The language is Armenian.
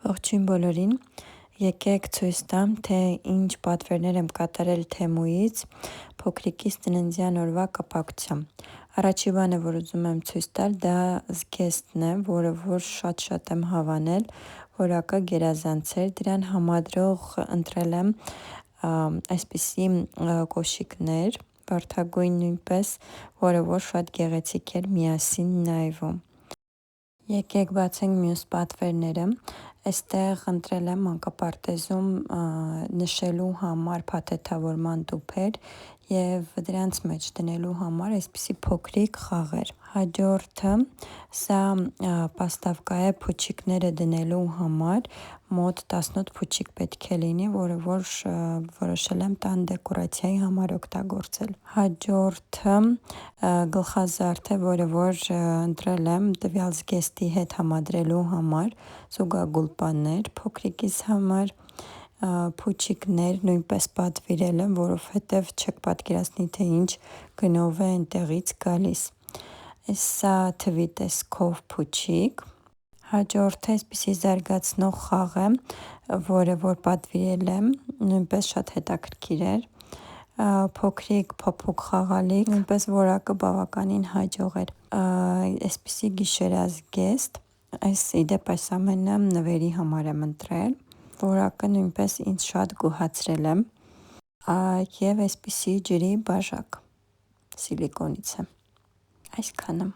Ողջույն բոլորին, եկեք ցույց տամ, թե ինչ պատվերներ եմ կատարել Թեմուից փոքրիկիս ծննդյան օրվա կապակցությամբ։ Առաջի բանը, որ ուզում եմ ցույց տալ, դա զգեստն է, որը որ շատ եմ հավանել, որակը գերազանցեր, դրան համադրող ընտրել եմ այսպիսի կոշիկներ, վարդագույն նույնպես, որը որ շատ գեղեցիկ էր միասին նայվում։ Եկեք բացենք մյուս պատվերները, այստեղ ընտրել եմ մանկապարտեզում նշելու համար փաթեթավորման տուփեր և դրանց մեջ դնելու համար այսպիսի փոքրիկ խաղեր։ Հաջորդը սա պաստավկա է փուչիկները դնելու համար, մոտ 18 փուչիկ պետք է լինի, որը որ որոշել եմ տան դեկորացիայի համար օգտագործել։ Հաջորդը գլխազարդ է, որը որ ընտրել եմ տվյալ զգեստի հետ համադրելու համար, զուգագուլպաներ փոքրիկիս համար, փուչիկներ նույնպես պատվիրել եմ, որովհետև չեք պատկերացնի, թե ինչ գնով է այնտեղից գալիս։ Սա թվի տեսքով փուչիկ։ Հաջորդը այսպիսի զարգացնող խաղ է, որը որ պատվիրել եմ, նույնպես շատ հետաքրքիր էր, փոքրիկ փոփուկ խաղալիք, նույնպես որակը բավականին հաջող էր։ Այսպիսի գիշերազգեստ, իդեպ այս ամենը նվերի համար եմ ընտրել, որակը նույնպես ինձ շատ գոհացրել է, և այսպիսի ջրի բաժակ, սիլիկոնից է, այսքանը։